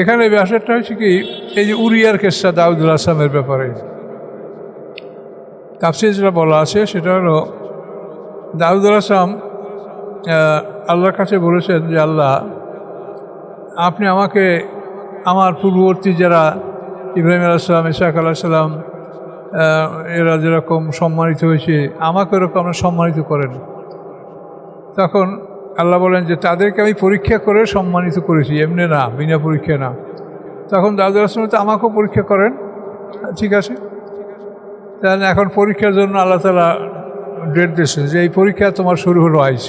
এখানে ব্যাপারটা হচ্ছে কি, এই যে উরিয়ার কেসটা দাউদুল আসলামের ব্যাপারে তাফসীরে যেটা বলা আছে সেটা হলো, দাউদুল আসলাম আল্লাহর কাছে বলেছেন যে আল্লাহ, আপনি আমাকে আমার পূর্ববর্তী যারা ইব্রাহিম আলাইহিসসালাম, ইসহাক আলাইহিসসালাম এরা যেরকম সম্মানিত হয়েছে, আমাকে এরকম সম্মানিত করেন। তখন আল্লাহ বলেন যে তাদেরকে আমি পরীক্ষা করে সম্মানিত করেছি, এমনি না, বিনা পরীক্ষা না। তখন দাউদুল আসলাম তো আমাকেও পরীক্ষা করেন, ঠিক আছে। তাহলে এখন পরীক্ষার জন্য আল্লাহ তাআলা ডেট দিয়েছেন যে এই পরীক্ষা তোমার শুরু হলো আজ।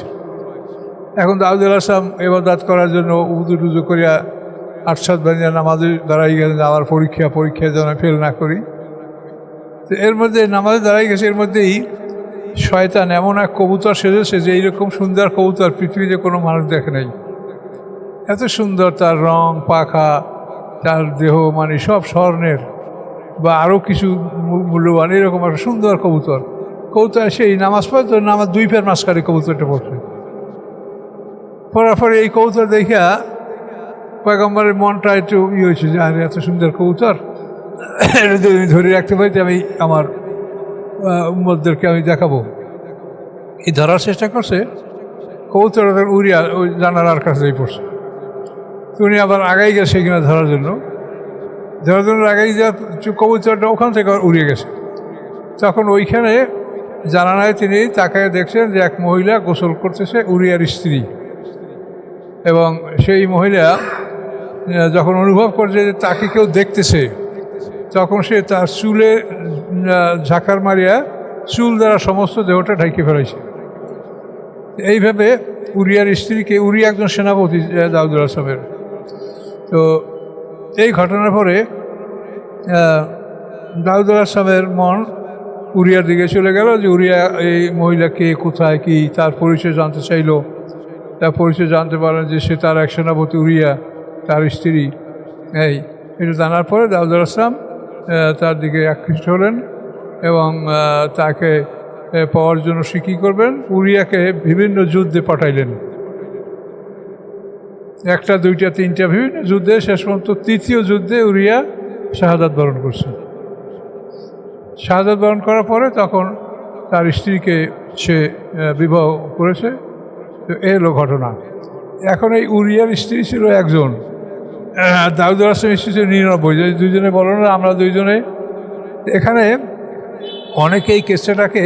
এখন দাউদুল আসলাম ইবাদত করার জন্য উজু টুজু করিয়া ৮-৭ বাজিয়া নামাজে দাঁড়াই গেলেন, আমার পরীক্ষা যেন ফেল না করি। তো এর মধ্যে নামাজে দাঁড়াই গেছে, এর মধ্যেই শয়তান এমন এক কবুতর সেজেছে যে এইরকম সুন্দর কবুতর পৃথিবীতে কোনো মানুষ দেখে নাই। এত সুন্দর তার রং, পাখা, তার দেহ, মানে সব স্বর্ণের বা আরও কিছু মূল্যবান, এরকম একটা সুন্দর কবুতর। সেই নামাজ পড়ে, তো নামাজ 2 ফের মাঝখানে কবুতরটা পড়ছে। পড়ার পরে এই কবুতর দেখিয়া পয়গম্বরের মনটা একটু হয়েছে যে আরে এত সুন্দর কবুতর, এটা যদি আমি ধরে রাখতে পারি আমি আমার উম্মতদেরকে আমি দেখাবো। এই ধরার চেষ্টা করছে, কবুতর উড়িয়া ওই জানালার কাছে পড়ছে। উনি আবার আগাই গেছে সেখানে ধরার জন্য আগাই যাওয়ার কবুতরটা ওখান থেকে উড়িয়ে গেছে। তখন ওইখানে জানালায় তিনি তাকায় দেখছেন যে এক মহিলা গোসল করতেছে, উরিয়ার স্ত্রী। এবং সেই মহিলা যখন অনুভব করছে যে তাকে কেউ দেখতেছে, তখন সে তার চুলে ঝাঁকার মারিয়া চুল দ্বারা সমস্ত দেহটা ঢেকে ফেলেছে। এইভাবে উরিয়ার স্ত্রীকে, উরিয়া একজন সেনাপতি দাউদুল আসলামের। তো এই ঘটনার পরে দাউদুল আসলামের মন উরিয়ার দিকে চলে গেল যে উরিয়া এই মহিলাকে কোথায় কি, তার পরিচয় জানতে চাইল। তার পরিচয় জানতে পারেন যে সে তার এক সেনাপতি উরিয়া, তার স্ত্রী। এটা জানার পরে দাউদুল আসলাম তার দিকে আকৃষ্ট হলেন এবং তাকে পাওয়ার জন্য সে কী করবেন, উরিয়াকে বিভিন্ন যুদ্ধে পাঠাইলেন। 1টা 2টা 3টা বিভিন্ন যুদ্ধে, শেষ পর্যন্ত 3য় যুদ্ধে উরিয়া শাহাদাত বরণ করছেন। শাহাদাত বরণ করার পরে তখন তার স্ত্রীকে সে বিবাহ করেছে। তো এই হলো ঘটনা। এখন এই উরিয়ার স্ত্রী ছিল একজন, দাউদুল আসলামের স্ত্রী ছিল 99। দুজনে বলো না আমরা দুইজনে। এখানে অনেকেই কেসটাকে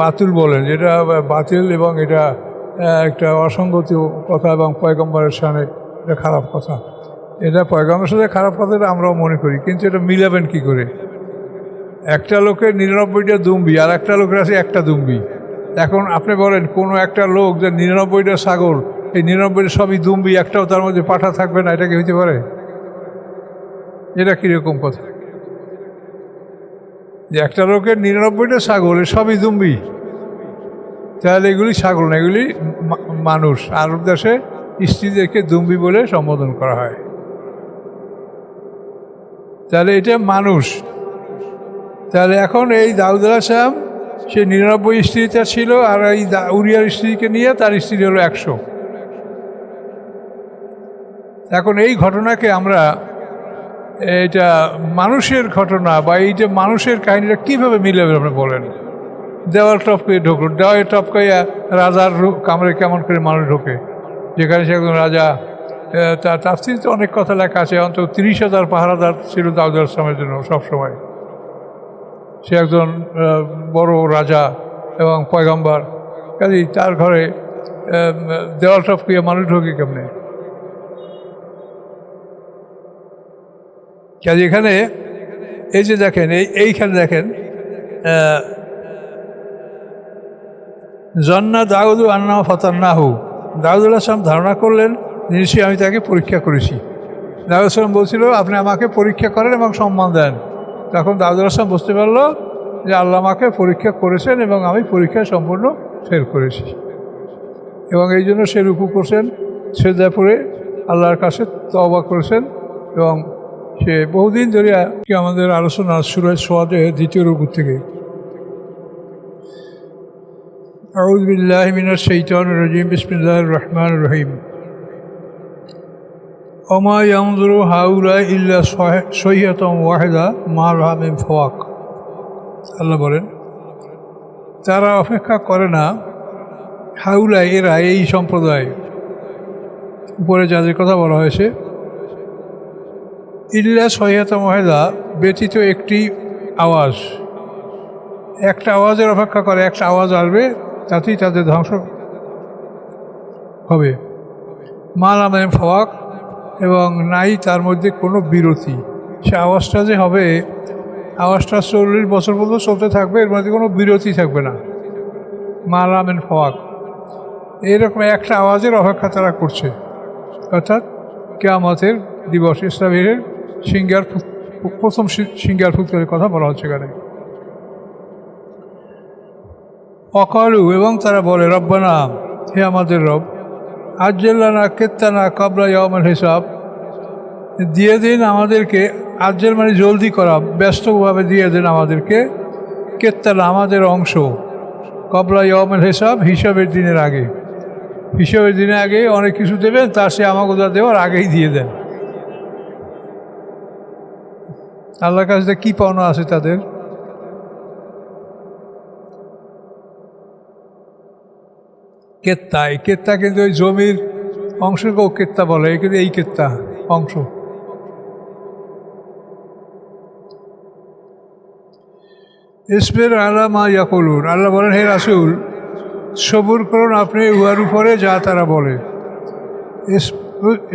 বাতিল বলেন, যেটা বাতিল এবং এটা একটা অসঙ্গতি কথা এবং পয়গম্বরের সামনে এটা খারাপ কথা। এটা পয়গম্বরের সাথে খারাপ কথাটা আমরাও মনে করি, কিন্তু এটা মিলাবেন কি করে? একটা লোকের 99টা দুম্বি আর একটা লোকের আছে একটা দুম্বি। এখন আপনি বলেন কোনো একটা লোক যে 99টা ছাগল, এই 99টা সবই দুম্বি, একটাও তার মধ্যে পাঠা থাকবে না, এটা কি হইতে পারে? এটা কীরকম কথা যে একটা লোকের 99টা ছাগল সবই দুম্বি? তাহলে এগুলি ছাগল না, এগুলি মানুষ। আরব দেশে স্ত্রীদেরকে দুম্বি বলে সম্বোধন করা হয়। তাহলে এটা মানুষ। তাহলে এখন এই দাউদুল আসলাম সে 99 স্ত্রীটা ছিল, আর এই উরিয়ার স্ত্রীকে নিয়ে তার স্ত্রী হলো 100। এখন এই ঘটনাকে আমরা, এটা মানুষের ঘটনা বা এইটা মানুষের কাহিনীটা কীভাবে মিলাবে আপনি বলেন? দেওয়াল টপকে ঢুকলো, দেওয়ালে টপকাইয়া রাজার কামরে কেমন করে মানুষ ঢোকে, যেখানে সে একজন রাজা। তার তাফসীরে তো অনেক কথা লেখা আছে, অন্তত 30,000 পাহারাদার ছিল দাউদুল আসলামের জন্য সবসময়। সে একজন বড় রাজা এবং পয়গম্বর, কাজেই তার ঘরে দেওয়াল টপকিয়ে মানুষ ঢোকে কেমনে? কাজে এখানে এই যে দেখেন, এইখানে দেখেন জন্না দাউদু আন্না ফাতান্নাহু, দাউদুল আসলাম ধারণা করলেন নিশ্চয়ই আমি তাকে পরীক্ষা করেছি। দাউদুল আসলাম বলছিল আপনি আমাকে পরীক্ষা করেন এবং সম্মান দেন। তখন দাউদুল আসলাম বুঝতে পারলো যে আল্লাহ আমাকে পরীক্ষা করেছেন এবং আমি পরীক্ষায় সম্পূর্ণ ফেল করেছি, এবং এই জন্য সে রুকু করছেন, সিজদা পড়ে আল্লাহর কাছে তওবা করেছেন। এবং সে বহুদিন ধরে কি আমাদের আলোচনা সূরা সাদে 2য় রুকু থেকে, আউযু বিল্লাহি মিনাশ শাইতানির রাজিম, বিসমিল্লাহির রহমানির রহিম। ওমা ইয়ানজুরু হাউলাই ইল্লা সহিয়াতাম ওয়াহিদা মা লাহা মিন ফাওয়াক। আল্লাহ বলেন, তারা অপেক্ষা করে না, হাউলাই এরা, এই সম্প্রদায়, উপরে যাদের কথা বলা হয়েছে, ইল্লা সহিয়াতাম ওয়াহিদা, ব্যতীত একটি আওয়াজ, একটা আওয়াজের অপেক্ষা করে, একটা আওয়াজ আসবে, তাতেই তাদের ধ্বংস হবে। মা লাহা মিন ফাওয়াক, এবং নাই তার মধ্যে কোনো বিরতি। সে আওয়াজটা যে হবে, আওয়াজটা 40 বছর পর্যন্ত চলতে থাকবে, এর মধ্যে কোনো বিরতি থাকবে না। মা লাহা মিন ফাওয়াক, এইরকম একটা আওয়াজের অপেক্ষা তারা করছে, অর্থাৎ কিয়ামতের দিবস, ইসরাফিলের সিংহার, প্রথম সিংহার ফুৎকারের কথা বলা হচ্ছে এখানে। অকালু, এবং তারা বলে, রব্বানা, হে আমাদের রব, আজ্জেলানা কেত্তানা কাবলা ইয়াউমিল হিসাব, দিয়ে দিন আমাদেরকে, আজ্জেল মানে জলদি করা, ব্যস্তভাবে দিয়ে দেন আমাদেরকে, কেত্তানা আমাদের অংশ, কাবলা ইয়াউমিল হিসাব হিসাবের দিনের আগে, হিসাবের দিনের আগে অনেক কিছু দেবেন, তার সে আমাকে যা দেওয়ার আগেই দিয়ে দেন। আল্লাহর কাছে কী পাওনা আছে তাদের? কেত্তা, এই কেত্তা কিন্তু ওই জমির অংশকেও কেত্তা বলে, কিন্তু এই কেত্তা অংশ। ইসবির আলা মা ইয়াকুলুন, আল্লাহ বলেন, হে রাসূল, সবুর করুন আপনি উহার উপরে যা তারা বলে।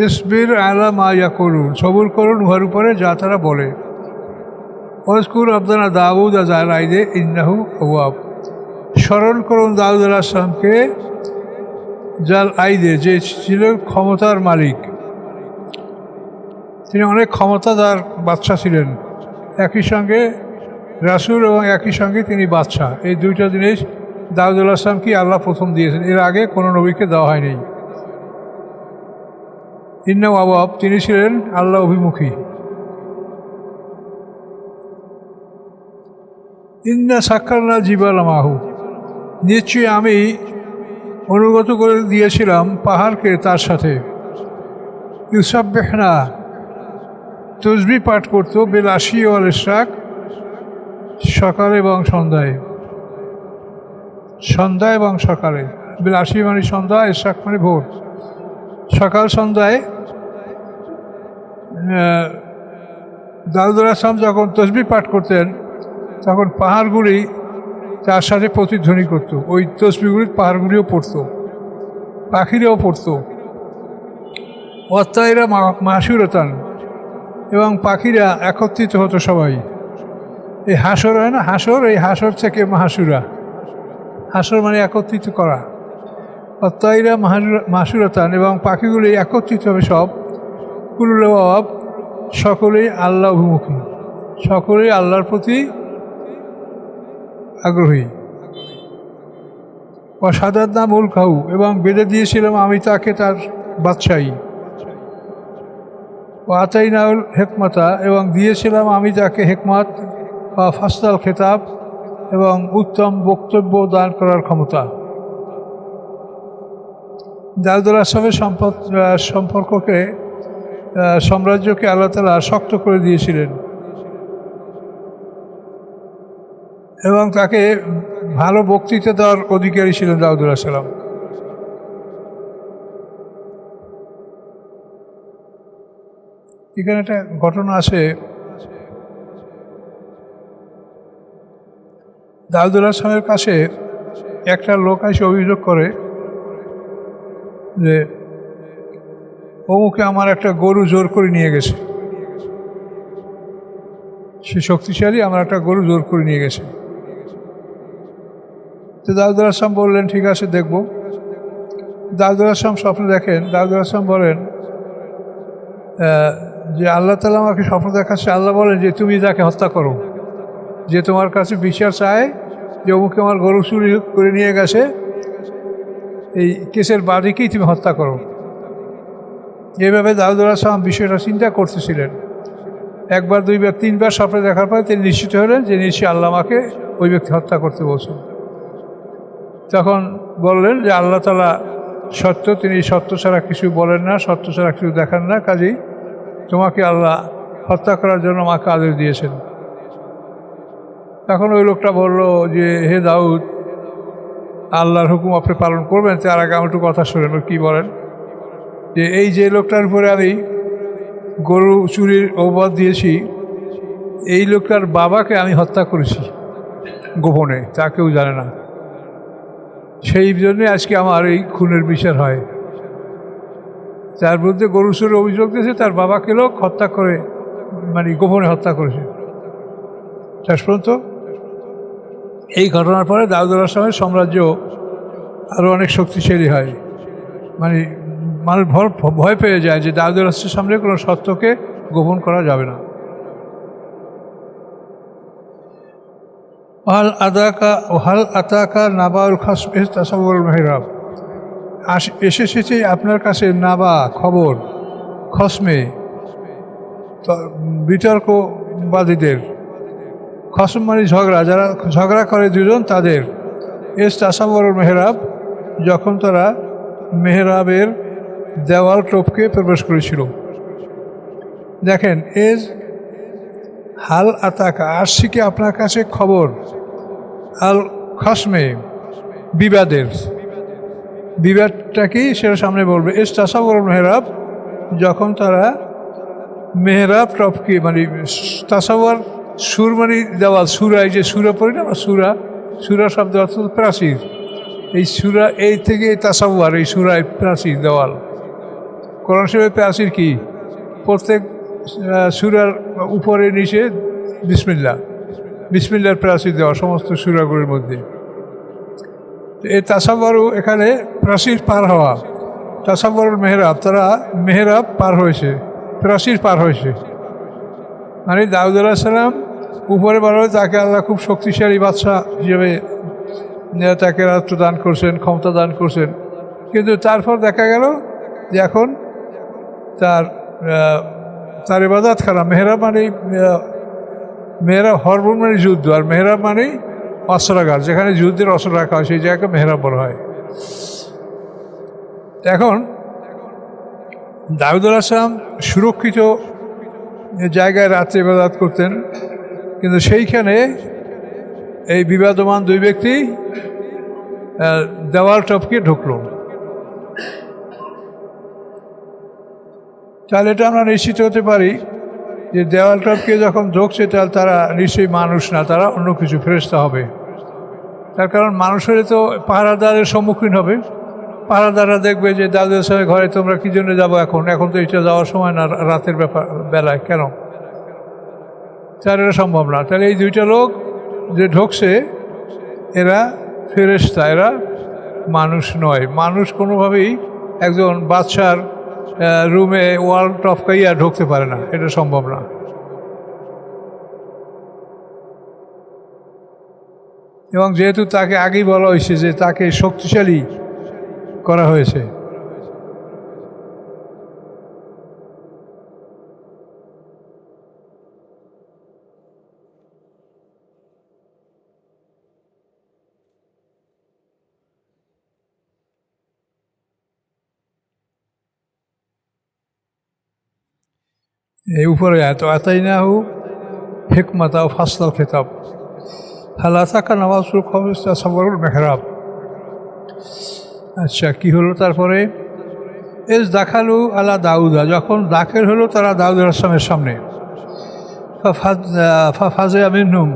ইসবির আলা মা ইয়াকুলুন, সবুর করুন উহার উপরে যা তারা বলে। ওয়াজকুর আবদানা দাউদ যাল আইদে ইন্নাহু আওয়াব, স্মরণ করুন দাউদ আলাইহিস সালামকে, জাল আইদে, যে ছিল ক্ষমতার মালিক, তিনি অনেক ক্ষমতাদার বাদশা ছিলেন, একই সঙ্গে রাসূল এবং একই সঙ্গে তিনি বাদশা। এই দুইটা জিনিস দাউদ আলাইহিস সালামকে আল্লাহ প্রথম দিয়েছেন, এর আগে কোনো নবীকে দেওয়া হয়নি। ইন্নাহু আওয়াব, তিনি ছিলেন আল্লাহ অভিমুখী। ইন্না সাক্কারনা জিবালা মাহু, নিশ্চয়ই আমি অনুগত করে দিয়েছিলাম পাহাড়কে তার সাথে। ইউসাব্বিহনা, তসবিহ পাঠ করতো, বিল আশি ওয়াল ইশরাক, সকালে এবং সন্ধ্যায়, সন্ধ্যা এবং সকালে। বিল আশি মানে সন্ধ্যা, ইশরাক মানে ভোর, সকাল সন্ধ্যায়। দাউদ আলাইহিস সালাম যখন তসবিহ পাঠ করতেন, তখন পাহাড়গুলি তার সাথে প্রতিধ্বনি করত, ওই তসবিহগুলি পাহাড়গুলিও পড়তো, পাখিরাও পড়তো। অত্যায়রা মাসুরতান, এবং পাখিরা একত্রিত হতো সবাই। এই হাসর হয় না, হাসর, এই হাসর থেকে মাহাসুরা, হাসর মানে একত্রিত করা। অত্যায়রা মাসুরতান, এবং পাখিগুলি একত্রিত হবে সব। কুলুল আওয়াব, সকলেই আল্লাহ অভিমুখী, সকলেই আল্লাহর প্রতি আগ্রহী। অসাদাদনা মুলকাহু, এবং বেঁধে দিয়েছিলাম আমি তাকে তার বাদশাহী। ও আতাইনাউল হেকমতা, এবং দিয়েছিলাম আমি তাকে হেকমত বা ফাসলাল খেতাব, এবং উত্তম বক্তব্য দান করার ক্ষমতা। দাউদ আলাইহিস সালামের সম্পর্ককে, সাম্রাজ্যকে আল্লাহ তাআলা শক্ত করে দিয়েছিলেন, এবং তাকে ভালো বক্তৃতা দেওয়ার অধিকারী ছিলেন দাউদ আলাইহিস সালাম। এখানে একটা ঘটনা আছে, দাউদ আলাইহিস সালামের কাছে একটা লোক এসে অভিযোগ করে যে অমুকে আমার একটা গরু জোর করে নিয়ে গেছে, সে শক্তিশালী, আমার একটা গরু জোর করে নিয়ে গেছে। তো দাউদ আলাইহিস সালাম বললেন, ঠিক আছে, দেখব। দাউদ আলাইহিস সালাম স্বপ্ন দেখেন। দাউদ আলাইহিস সালাম বলেন যে আল্লাহ তাআলা আমাকে স্বপ্ন দেখাচ্ছে, আল্লাহ বলেন যে তুমি তাকে হত্যা করো, যে তোমার কাছে বিচার চায় যে অমুকে আমার গরু চুরি করে নিয়ে গেছে, এই কেসের বাদীকেই তুমি হত্যা করো। এইভাবে দাউদ আলাইহিস সালাম বিষয়টা চিন্তা করতেছিলেন। একবার, দুইবার, তিনবার স্বপ্নে দেখার পরে তিনি নিশ্চিত হলেন যে নিশ্চয়ই আল্লাহ আমাকে ওই ব্যক্তি হত্যা করতে বলছেন। তখন বললেন যে আল্লাহ তাআলা সত্য, তিনি সত্য ছাড়া কিছু বলেন না, সত্য ছাড়া কিছু দেখান না, কাজেই তোমাকে আল্লাহ হত্যা করার জন্য আমাকে আদেশ দিয়েছেন। তখন ওই লোকটা বলল যে হে দাউদ, আল্লাহর হুকুম আপনি পালন করবেন, তার আগে আমি একটু কথা শুনেন। কী বলেন? যে এই যে লোকটার উপরে আমি গরু চুরির অপবাদ দিয়েছি, এই লোকটার বাবাকে আমি হত্যা করেছি গোপনে, তা কেউ জানে না। সেই জন্যে আজকে আমার এই খুনের বিচার হয়। যার বিরুদ্ধে গরু চুরির অভিযোগ দিয়েছে তার বাবাকে লোক হত্যা করে, মানে গোপনে হত্যা করেছে। শেষ পর্যন্ত এই ঘটনার পরে দাউদ আলাইহিস সাম্রাজ্য আরও অনেক শক্তিশালী হয়। মানে মানুষ ভয় পেয়ে যায় যে দাউদ আলাইহিস সামনে কোনো সত্যকে গোপন করা যাবে না। হাল আতাকা নাবাউল খাসম ইয তাসাওয়ারুল মেহরাব, এসেছে আপনার কাছে নাবা খবর, খসমে বিতর্কবাদীদের, খসম মানে ঝগড়া, যারা ঝগড়া করে দুজন তাদের, এস তাসাওয়ারুল মেহরাব, যখন তারা মেহরাবের দেওয়াল টপকে প্রবেশ করেছিল। দেখেন, এর হাল আতাকা আসছে কি আপনার কাছে খবর, আল খসমে বিবাদের, বিবাদটা কি সেটা সামনে বলবে। এস তাসাওয়ারুল মেহরাব, যখন তারা মেহরাব টপকে, মানে তাসাওয়ার সুর মানে দেওয়াল, সুরায় যে সুরা পড়ি না, সুরা শব্দ অর্থ প্রাচীর, এই সুরা, এই থেকে তাসাওয়ার, এই সুরায় প্রাচীর দেওয়াল। কোরআন শরীফের প্রাচীর কি? প্রত্যেক সুরার উপরে নিচে বিসমিল্লার প্রাচীর দেওয়া সমস্ত সুরাগুলির মধ্যে। এই তাসাওয়ারও এখানে প্রাচীর পার হওয়া, তাসাওয়ারুল মেহরাব, তারা মেহরাব পার হয়েছে, প্রাচীর পার হয়েছে। মানে দাউদ আলাইহিস সালাম উপরে বলা হয় তাকে আল্লাহ খুব শক্তিশালী বাদশা হিসেবে তাকে রাষ্ট্র দান করছেন, ক্ষমতা দান করছেন, কিন্তু তারপর দেখা গেল যে এখন তার ইবাদত খানা। মেহরাব মানে মেহরাব হরবুল মানে যুদ্ধ, আর মেহরাব মানে অস্ত্রাগার, যেখানে যুদ্ধের অস্ত্র রাখা হয় সেই জায়গাকে মেহরাব বলা হয়। এখন দাউদ আলাইহিস সালাম সুরক্ষিত জায়গায় রাত্রে ইবাদত করতেন, কিন্তু সেইখানে এই বিবাদমান দুই ব্যক্তি দেওয়াল টপকে ঢুকলো। তাহলে এটা আমরা নিশ্চিত হতে পারি যে দেওয়াল টপকে যখন ঢুকছে তাহলে তারা নিশ্চয়ই মানুষ না, তারা অন্য কিছু ফেরেশতা হবে। তার কারণ মানুষ হলে তো পাহারাদারের সম্মুখীন হবে, পাহারাদাররা দেখবে যে দাউদ আলাইহিস সালামের ঘরে তোমরা কী জন্য যাবো, এখন তো এটা যাওয়ার সময় না, রাতের বেলায় কেন? তার এটা সম্ভব না। তাহলে এই দুইটা লোক যে ঢুকছে এরা ফেরেশতা, এরা মানুষ নয়। মানুষ কোনোভাবেই একজন বাদশার রুমে ওয়াল টপকাইয়া ঢুকতে পারে না, এটা সম্ভব না। এবং যেহেতু তাকে আগেই বলা হয়েছে যে তাকে শক্তিশালী করা হয়েছে, এই উপরে আতাইনাহু হিকমাতা ও ফাসলাল খেতাব হালাতাকা নওয়াজুল খবর তাসাওয়ারুল মেহরাব। আচ্ছা, কি হলো তারপরে? এস দাখালু আলা দাউদা, যখন দাখিল হলো তারা দাউদ আলাইহিস সালামের সামনে, ফাজিয়া মিনহুম,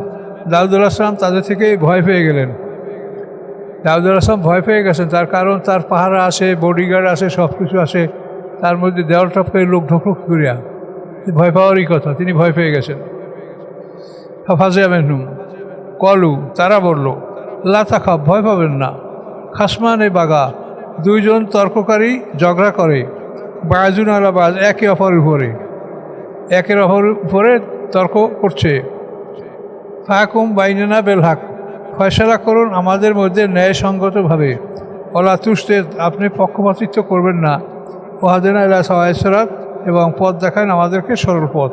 দাউদ আলাইহিস সালাম তাদের থেকে ভয় পেয়ে গেলেন। দাউদ আলাইহিস সালাম ভয় পেয়ে গেছেন, তার কারণ তার পাহারা আছে, বডিগার্ড আছে, সব কিছু আছে, তার মধ্যে দেওয়াল টপকে লোক ঢুকলো করিয়া, ভয় পাওয়ারই কথা, তিনি ভয় পেয়ে গেছেন। ফাজিয়া মিনহুম কলু, তারা বলল, লা তাখাফ, ভয় পাবেন না, খাসমানে বাগা, দুইজন তর্ককারী ঝগড়া করে, বাজুন আলা বাজ, একে অপরের উপরে তর্ক করছে। ফাহকুম বাইনানা বিল হক, ফয়সালা করুন আমাদের মধ্যে ন্যায়সঙ্গতভাবে। ওলা তুস্তে, আপনি পক্ষপাতিত্ব করবেন না। ওয়াহদিনা ইলা সাওয়াইস সিরাত, এবং পথ দেখান আমাদেরকে সরল পথ।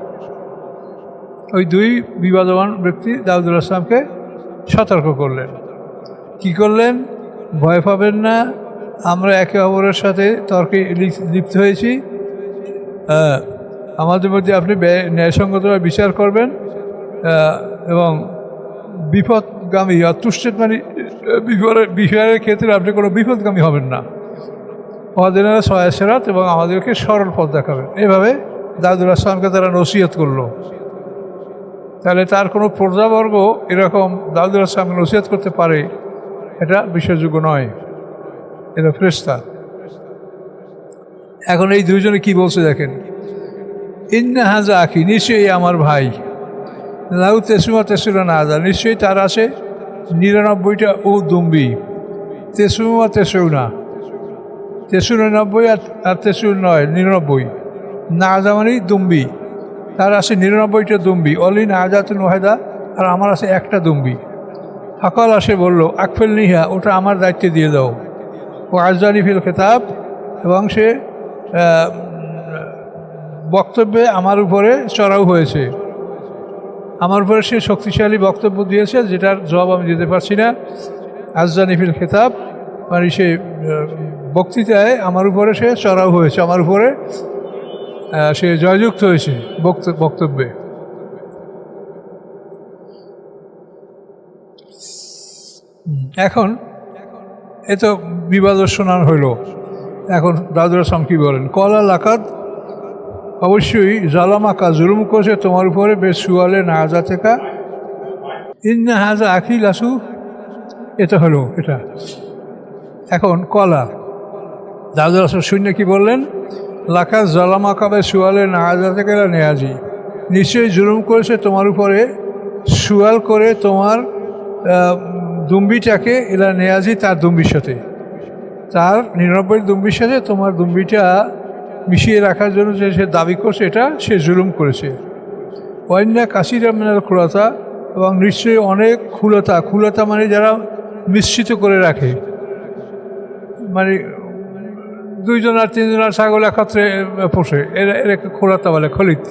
ওই দুই বিবাদমান ব্যক্তি দাউদ আলাইহিস সালামকে সতর্ক করলেন। কি করলেন? ভয় পাবেন না, আমরা একে অপরের সাথে তর্কে লিপ্ত হয়েছি, আমাদের মধ্যে আপনি ন্যায়সঙ্গতভাবে বিচার করবেন এবং বিপদগামী অতুষ্টের মানে বিষয়ের ক্ষেত্রে আপনি কোনো বিপদগামী হবেন না। আমাদের সয়াসেরাত এবং আমাদেরকে সরল পথ দেখাবেন। এভাবে দাউদ আলাইহিসসালামকে তারা নসিহত করলো। তাহলে তার কোনো প্রজাবর্গ এরকম দাউদ আলাইহিসসালামকে নসিহত করতে পারে, এটা বিশ্বাসযোগ্য নয়, এটা ফেরেশতা। এখন এই দুইজনে কি বলছে দেখেন, ইন্না হাজা আখি, নিশ্চয়ই আমার ভাই, লাউ তেসুমা তেসুরা না হাজা, নিশ্চয়ই তার আছে 99টা ও দুম্বি, তেসুমা তেসুনা, 93 আর 93 99, না হাজা মানে দুম্বি, তার আছে 99টা দুম্বি, অলি না হাজাতুন ওয়াহিদা, আর আমার আছে একটা দুম্বি। ফাকাল আসে বলল, আকফেল নিহা, ওটা আমার দায়িত্বে দিয়ে দাও। ও আজদানি ফিল খেতাব, এবং সে বক্তব্যে আমার উপরে চড়াও হয়েছে, আমার উপরে সে শক্তিশালী বক্তব্য দিয়েছে যেটার জবাব আমি দিতে পারছি না। আজদানি ফিল খেতাব মানে সে বক্তৃতায় আমার উপরে সে চড়াও হয়েছে, আমার উপরে সে জয়যুক্ত হয়েছে বক্তব্যে। এখন এ তো বিবাদ শোনান হইল। এখন দাউদ আলাইহিসসালাম কি বলেন, কলা লাকাদ, অবশ্যই জালামাকা, জুলুম করেছে তোমার উপরে, বেশ সুয়ালে না হাজা থেকে, ইন্না হাজা আখি লাসু, এটা হলো এটা। এখন কলা দাউদ আলাইহিসসালাম শূন্য কি বললেন, লাকাদ জালামাকা বেশ সুয়ালে না হাজা থেকে নেয়াজি, নিশ্চয়ই জুলুম করেছে তোমার উপরে, সুয়াল করে তোমার দুম্বিটাকে এলা নেয়াজি, তার দুম্বির সাথে, তার 99 দুম্বির সাথে তোমার দুম্বিটা মিশিয়ে রাখার জন্য যে সে দাবি করছে, এটা সে জুলুম করেছে। ওয়াইন্না কাসিরা মিনাল খুলাতা, এবং নিশ্চয়ই অনেক খুলতা, খুলতা মানে যারা মিশ্রিত করে রাখে, মানে 2জন আর 3জন আর ছাগল একত্রে পোষে, এটাকে খুলাতা বলে, খলিত।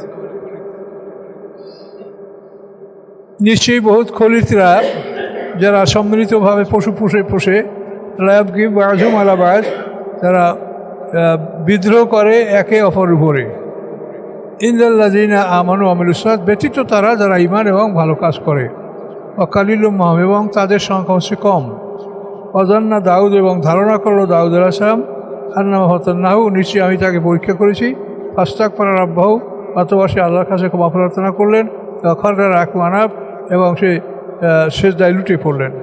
নিশ্চয়ই বহুত খলিতরা যারা সম্মিলিতভাবে পশু পোষে, লায়াবগি বাজুম আলাবাজ, তারা বিদ্রোহ করে একে অপর উপরে। ইন্দাল্লাযিনা আমানু আমিলুস সালাত, ব্যতীত তারা যারা ঈমান এবং ভালো কাজ করে। ওয়াকালিলুম মাহুম, এবং তাদের সংখ্যা হচ্ছে কম। ওয়াজান্না দাউদ, এবং ধারণা করলো দাউদ আলাইহিস সালাম, আন্নামা ফাতান্নাহু, নিশ্চয়ই আমি তাকে পরীক্ষা করেছি। ফাস্তাগফারা রাব্বাহু, অতঃপর সে আল্লাহর কাছে ক্ষমা প্রার্থনা করলেন। খাররা রাকু আনাব, এবং সে সেজদায় লুটে পড়লেন,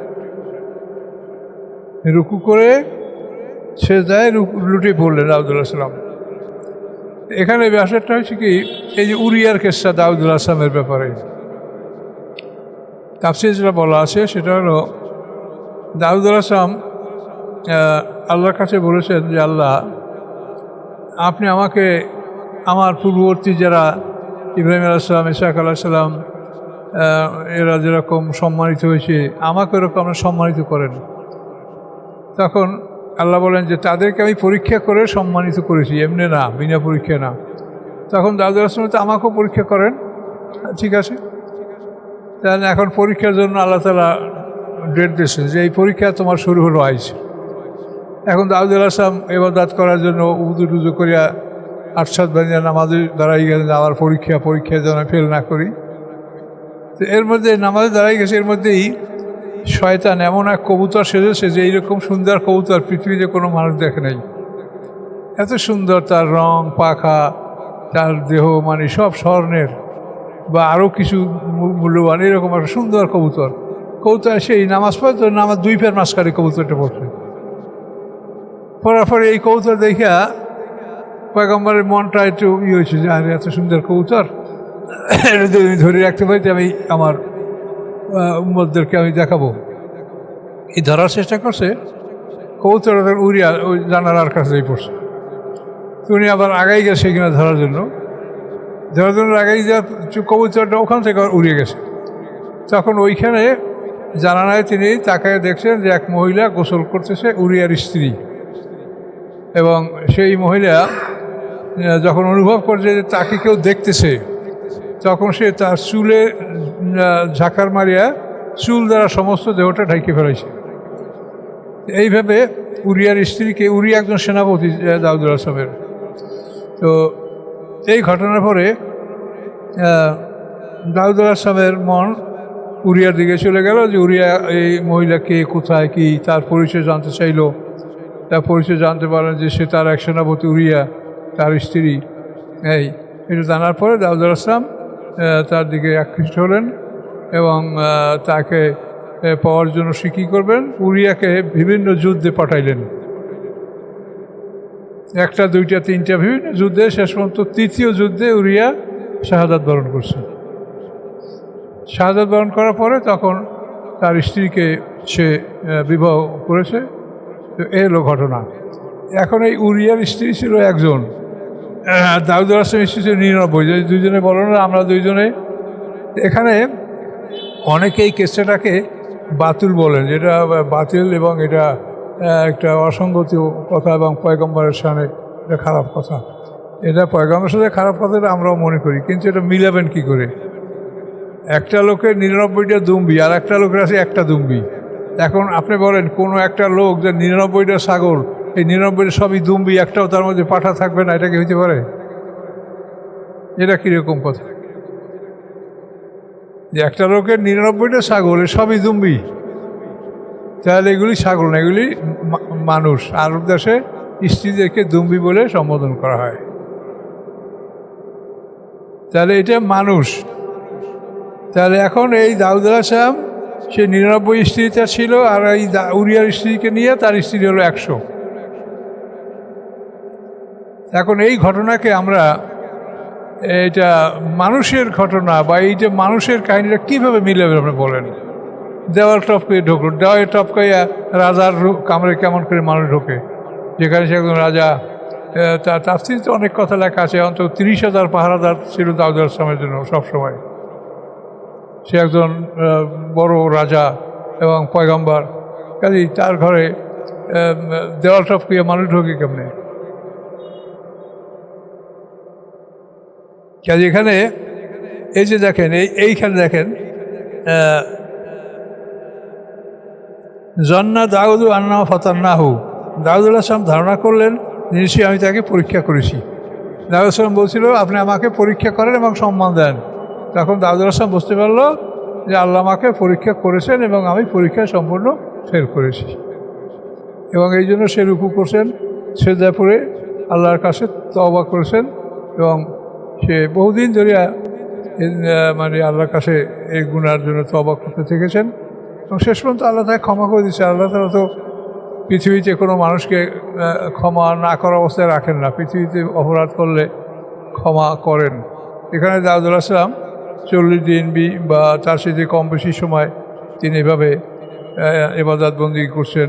রুকু করে সেজদায় লুটে পড়লেন দাউদ আলাইহিস সালাম। এখানে ব্যাপারটা হচ্ছে কি, এই যে উরিয়ার কেসটা দাউদ আলাইহিস সালামের ব্যাপারে তাফসীরে যেটা বলা আছে সেটা হলো, দাউদ আলাইহিস সালাম আল্লাহর কাছে বলেছেন যে আল্লাহ, আপনি আমাকে আমার পূর্ববর্তী যারা ইব্রাহিম আলাইহিস সালাম, ইসহাক আলাইহিস সালাম, এরা যেরকম সম্মানিত হয়েছে, আমাকে এরকম সম্মানিত করেন। তখন আল্লাহ বলেন যে তাদেরকে আমি পরীক্ষা করে সম্মানিত করেছি, এমনি না, বিনা পরীক্ষা না। তখন দাউদ আলাইহিস সালাম, আমাকেও পরীক্ষা করেন, ঠিক আছে। তাহলে এখন পরীক্ষার জন্য আল্লাহ তাআলা ডেট দিয়েছে যে এই পরীক্ষা তোমার শুরু হলো আজ। এখন দাউদ আলাইহিস সালাম ইবাদত করার জন্য উযু টুজু করিয়া 8-7 বাজিয়া নামাজে দাঁড়াই গেলেন, আমার পরীক্ষা যেন ফেল না করি। তো এর মধ্যে নামাজে দাঁড়াই গেছে, এর মধ্যেই শয়তান এমন এক কবুতর সেজেছে যে এইরকম সুন্দর কবুতর পৃথিবীতে কোনো মানুষ দেখে নাই। এত সুন্দর তার রং, পাখা, তার দেহ, মানে সব স্বর্ণের বা আরও কিছু মূল্যবান, এরকম একটা সুন্দর কবুতর। সেই নামাজ পড়ে, তো নামাজ 2 ফের মাঝখানে কবুতরটা পড়ছে। পড়ার পরে এই কবুতর দেখিয়া পয়গম্বরের মনটা একটু হয়েছে যে আরে এত সুন্দর কবুতর, এটা যদি আমি ধরে রাখতে পারি আমি আমার উম্মতদেরকে আমি দেখাবো। এই ধরার চেষ্টা করছে, কবুতর উড়িয়া ওই জানালার কাছে পড়ছে। উনি আবার আগাই গেছে সেখানে ধরার জন্য আগাই যাওয়ার কবুতরটা ওখান থেকে উড়িয়ে গেছে। তখন ওইখানে জানালায় তিনি তাকায় দেখছেন যে এক মহিলা গোসল করতেছে, উরিয়ার স্ত্রী। এবং সেই মহিলা যখন অনুভব করছে যে তাকে কেউ দেখতেছে, তখন সে তার চুলে ঝাঁকার মারিয়া চুল দ্বারা সমস্ত দেহটা ঢেকে ফেলেছে। এইভাবে উরিয়ার স্ত্রীকে, উরিয়া একজন সেনাপতি দাউদ আলাইহিসসালামের। তো এই ঘটনার পরে দাউদ আলাইহিসসালামের মন উরিয়ার দিকে চলে গেল, যে উরিয়া এই মহিলাকে কোথায় কি তার পরিচয় জানতে চাইল। তার পরিচয় জানতে পারেন যে সে তার এক সেনাপতি উরিয়া, তার স্ত্রী। এটা জানার পরে দাউদ আলাইহিসসালাম তার দিকে আকৃষ্ট হলেন এবং তাকে পাওয়ার জন্য সে কী করবেন, উরিয়াকে বিভিন্ন যুদ্ধে পাঠাইলেন। একটা, দুইটা, তিনটা বিভিন্ন যুদ্ধে, শেষ পর্যন্ত তৃতীয় যুদ্ধে উরিয়া শাহাদাত বরণ করছে। শাহাদাত বরণ করার পরে তখন তার স্ত্রীকে সে বিবাহ করেছে। তো এই হলো ঘটনা। এখন এই উরিয়ার স্ত্রী ছিল একজন, দাউদ আলাইহিসসালামের স্ত্রী ছিল 99। দুইজনে বলো না আমরা দুইজনে। এখানে অনেকে এই কেসটাকে বাতিল বলেন, যেটা বাতিল এবং এটা একটা অসঙ্গতি কথা এবং পয়গম্বরের সামনে এটা খারাপ কথা। এটা পয়গম্বরের সাথে খারাপ কথা আমরাও মনে করি, কিন্তু এটা মিলাবেন কি করে? একটা লোকের 99টা দুম্বি আর একটা লোকের আছে একটা দুম্বি। এখন আপনি বলেন কোনো একটা লোক যে 99টা ছাগল, এই 99টা সবই দুম্বি, একটাও তার মধ্যে পাঠা থাকবে না, এটা কি হইতে পারে? এটা কীরকম কথা যে একটা লোকের 99টা ছাগল সবই দুম্বি? তাহলে এগুলি ছাগল না, এগুলি মানুষ। আরব দেশে স্ত্রীদেরকে দুম্বি বলে সম্বোধন করা হয়। তাহলে এটা মানুষ। তাহলে এখন এই দাউদ আলাইহিসসালাম সে 99 স্ত্রীটা ছিল, আর এই উরিয়ার স্ত্রীকে নিয়ে তার স্ত্রী হলো 100। এখন এই ঘটনাকে আমরা, এটা মানুষের ঘটনা বা এইটা মানুষের কাহিনীটা কীভাবে মিলাবে আপনি বলেন? দেওয়াল টপকে ঢুকলো, দেওয়ালে টপকাইয়া রাজার কামরে কেমন করে মানুষ ঢোকে, যেখানে সে একজন রাজা। তার তাফসীরে তো অনেক কথা লেখা আছে। অন্তত 30,000 পাহারাদার ছিল দাউদ আলাইহিসসালামের জন্য সবসময়। সে একজন বড় রাজা এবং পয়গম্বর, কাজেই তার ঘরে দেওয়াল টপকিয়ে মানুষ ঢোকে কেমনে? কাজে এখানে এই যে দেখেন, এইখানে দেখেন, জন্না দাউদ আন্না ফাতান্নাহু, দাউদ আলাইহিসসালাম ধারণা করলেন নিশ্চয়ই আমি তাকে পরীক্ষা করেছি। দাউদ আলাইহিসসালাম বলছিল আপনি আমাকে পরীক্ষা করেন এবং সম্মান দেন। তখন দাউদ আলাইহিসসালাম বুঝতে পারলো যে আল্লাহ আমাকে পরীক্ষা করেছেন এবং আমি পরীক্ষায় সম্পূর্ণ ফেল করেছি, এবং এই জন্য সে রুকু করছেন, সিজদা পড়ে আল্লাহর কাছে তওবা করেছেন, এবং সে বহুদিন ধরে মানে আল্লাহর কাছে এই গুনার জন্য তওবা করতে থেকেছেন, এবং শেষ পর্যন্ত আল্লাহ তাকে ক্ষমা করে দিচ্ছে। আল্লাহ তাআলা তো পৃথিবীতে কোনো মানুষকে ক্ষমা না করা অবস্থায় রাখেন না, পৃথিবীতে অপরাধ করলে ক্ষমা করেন। এখানে দাউদ আলাইহিসসালাম 40 দিন বা তার সাথে কম বেশি সময় তিনি এভাবে ইবাদত বন্দেগী করছেন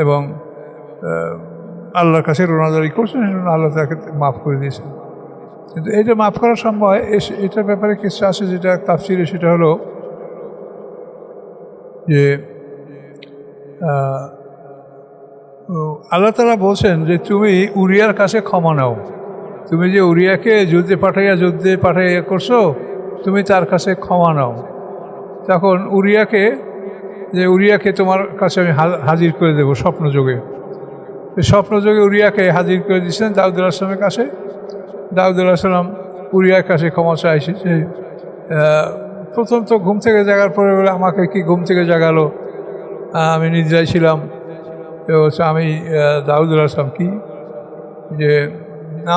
এবং আল্লাহর কাছে রোনাদারি করছেন, আল্লাহ তাকে মাফ করে দিয়েছেন। কিন্তু এটা মাফ করার সময় এটার ব্যাপারে কিছু আছে যেটা তাফসীরে, সেটা হলো যে আল্লাহ তাআলা বলছেন যে তুমি উরিয়ার কাছে ক্ষমা নাও। তুমি যে উরিয়াকে যুদ্ধে পাঠাইয়া করছো, তুমি তার কাছে ক্ষমা নাও। তখন উরিয়াকে তোমার কাছে আমি হাজির করে দেবো স্বপ্নযোগে। স্বপ্নযোগে উরিয়াকে হাজির করে দিয়েছেন দাউদ আলাইহিসসালামের কাছে। দাউদ আলাইহিসসালাম উরিয়ার কাছে ক্ষমা চাইছে যে প্রথম তো ঘুম থেকে জাগার পরে বলে আমাকে কি ঘুম থেকে জাগালো, আমি নিদ্রায় ছিলাম। তো আমি দাউদ আলাইহিসসালাম কি যে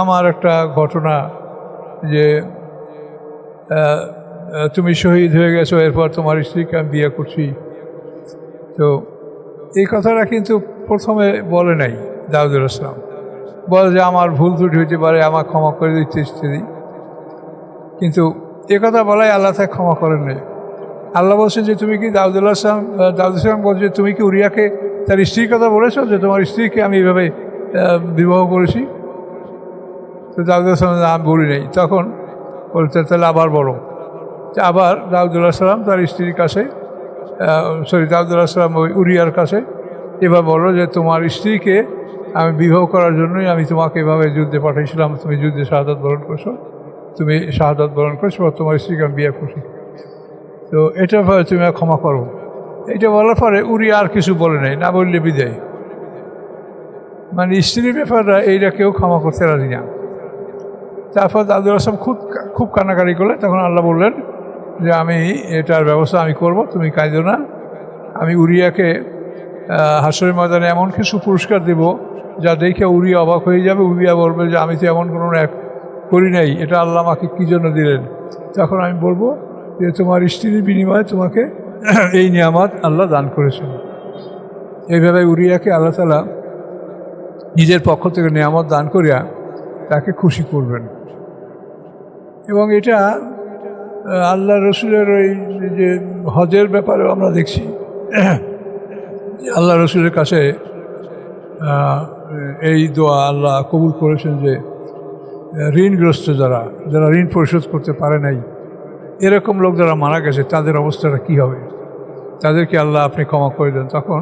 আমার একটা ঘটনা যে তুমি শহীদ হয়ে গেছো, এরপর তোমার স্ত্রীকে আমি বিয়ে করছি। তো এই কথাটা কিন্তু প্রথমে বলে নাই দাউদ আলাইহিসসালাম, বলে যে আমার ভুল ত্রুটি হইতে পারে, আমার ক্ষমা করে দিতে ইত্যাদি। কিন্তু এ কথা বলাই আল্লাহ তাকে ক্ষমা করেন নাই। আল্লাহ বলছেন যে তুমি কি দাউদ আলাইহিসসালাম বলছে তুমি কি উরিয়াকে তার স্ত্রীর কথা বলেছো যে তোমার স্ত্রীকে আমি এইভাবে বিবাহ করেছি? তো দাউদ আলাইহিসসালাম আমি বলি নাই। তখন বলতে তাহলে আবার বলো। আবার দাউদ আলাইহিসসালাম তার স্ত্রীর কাছে দাউদ আলাইহিসসালাম ওই উরিয়ার কাছে এবার বলো যে তোমার স্ত্রীকে আমি বিবাহ করার জন্যই আমি তোমাকে এভাবে যুদ্ধে পাঠিয়েছিলাম, তুমি যুদ্ধে শাহাদাত বরণ করছো, তোমার স্ত্রীকে আমি বিয়ে করছি। তো এটা তুমি ক্ষমা করো। এইটা বলার পরে উরিয়া আর কিছু বলে নাই, না বললে বিদায়। মানে স্ত্রীর ব্যাপারটা এইটা কেউ ক্ষমা করতে রাজি না। তারপর দাউদ আসলাম খুব কান্নাকাটি করলে, তখন আল্লাহ বললেন যে আমি এটার ব্যবস্থা আমি করব, তুমি কাঁদো না। আমি উরিয়াকে হাসরের ময়দানে এমন কিছু পুরস্কার দেব যা দেখে উরিয়া অবাক হয়ে যাবে। উরিয়া বলবে যে আমি তো এমন কোনো এক করি নাই, এটা আল্লাহ আমাকে কী জন্য দিলেন। তখন আমি বলবো যে তোমার স্ত্রীর বিনিময়ে তোমাকে এই নিয়ামত আল্লাহ দান করেছেন। এইভাবে উরিয়াকে আল্লাহ তাআলা নিজের পক্ষ থেকে নিয়ামত দান করিয়া তাকে খুশি করবেন। এবং এটা আল্লাহ রসুলের ওই যে হজের ব্যাপারেও আমরা দেখছি, আল্লাহ রসুলের কাছে এই দোয়া আল্লাহ কবুল করেছেন যে ঋণগ্রস্ত যারা ঋণ পরিশোধ করতে পারে নাই, এরকম লোক যারা মারা গেছে তাদের অবস্থাটা কী হবে, তাদেরকে আল্লাহ আপনি ক্ষমা করে দেন। তখন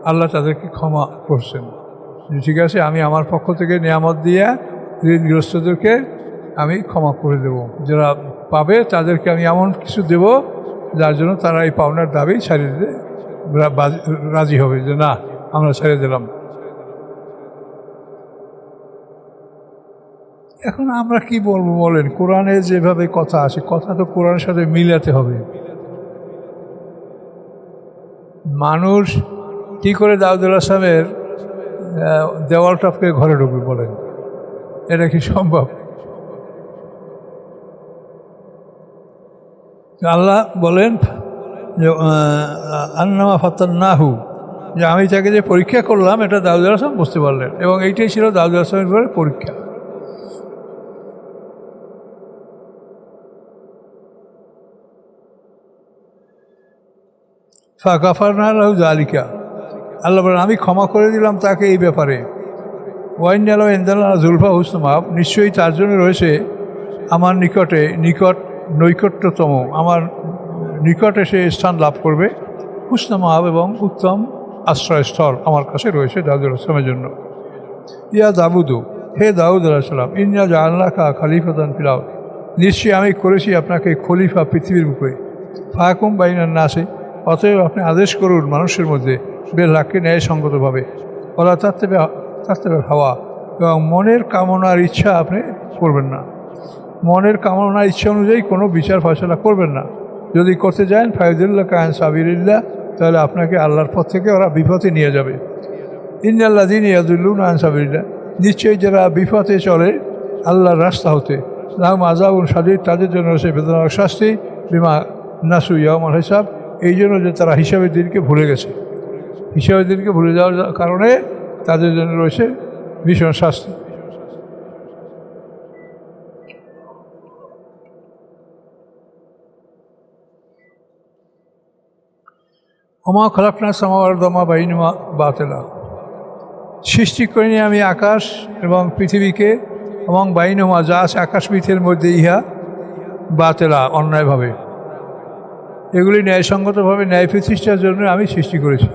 আল্লাহ তাদেরকে ক্ষমা করছেন, ঠিক আছে আমি আমার পক্ষ থেকে নিয়ামত দিয়ে ঋণগ্রস্তদেরকে আমি ক্ষমা করে দেব। যারা পাবে তাদেরকে আমি এমন কিছু দেব যার জন্য তারা এই পাওনার দাবি ছাড়িয়ে দিতে রাজি হবে, যে না আমরা ছেড়ে দিলাম। এখন আমরা কি বলবো বলেন, কোরআনে যেভাবে কথা আছে, কথা তো কোরআনের সাথে মিলাতে হবে। মানুষ কী করে দাউদ আলাইহিসসালামের দেওয়াল টপকে ঘরে ঢুকবে বলেন, এটা কি সম্ভব? আল্লাহ বলেন যে আন্নামা ফাতান্নাহু, যে আমি তাকে যে পরীক্ষা করলাম এটা দাউদ আলাইহিসসালাম বুঝতে পারলেন, এবং এইটাই ছিল দাউদ আলাইহিসসালামের উপরে পরীক্ষা। ফাগাফারনা লাহু যালিকা, আল্লাহ বলেন আমি ক্ষমা করে দিলাম তাকে এই ব্যাপারে। ওয়াইন্না লাহু ইনদাল্লাহি যুলফা হুসনা মাআব, নিশ্চয়ই তার জন্য রয়েছে আমার নৈকট্যতম, আমার নিকটে সে স্থান লাভ করবে। হুসনা মাআব, এবং উত্তম আশ্রয়স্থল আমার কাছে রয়েছে দাউদ আলাইহিসসালামের জন্য। ইয়া দাউদু, হে দাউদ আলাইহিসসালাম, ইন্না জাআলনাকা খলিফাতান ফিল আরদ, নিশ্চয়ই আমি করেছি আপনাকে খলিফা পৃথিবীর বুকে। ফাহকুম বাইনান নাসি, অতএব আপনি আদেশ করুন মানুষের মধ্যে বিল হাক্কি, ন্যায়সঙ্গতভাবে। ওয়ালা তাত্তাবিল হাওয়া, এবং মনের কামনার ইচ্ছা আপনি করবেন না, মনের কামনার ইচ্ছা অনুযায়ী কোনো বিচার ফয়সালা করবেন না। যদি করতে যান ফায়দুল্লাহ আন সাবিলিল্লাহ, তাহলে আপনাকে আল্লাহর পথ থেকে ওরা বিপথে নিয়ে যাবে। ইন্নাল্লাযীনা ইয়াযুল্লুনা আন সাবিলিল্লাহ, নিশ্চয়ই যারা বিপথে চলে আল্লাহর রাস্তা হতে, লাহুম আযাবুন শাদীদ, তাদের জন্য রয়েছে বেদনাদায়ক শাস্তি, বিমা নাসু ইয়াওমাল হিসাব, এই জন্য যে তারা হিসাবের দিনকে ভুলে গেছে। হিসাবের দিনকে ভুলে যাওয়ার কারণে তাদের জন্য রয়েছে ভীষণ শাস্তি। ওমা খালাকনা সামাওয়াতি ওয়া মা বাইনাহুমা বাতিলা, সৃষ্টি করিনি আমি আকাশ এবং পৃথিবীকে, এবং বাইনাহুমা যা আছে আকাশ পৃথিবীর মধ্যে, ইহা বাতিলা অন্যায়ভাবে, এগুলি ন্যায়সঙ্গতভাবে ন্যায় প্রতিষ্ঠার জন্য আমি সৃষ্টি করেছি।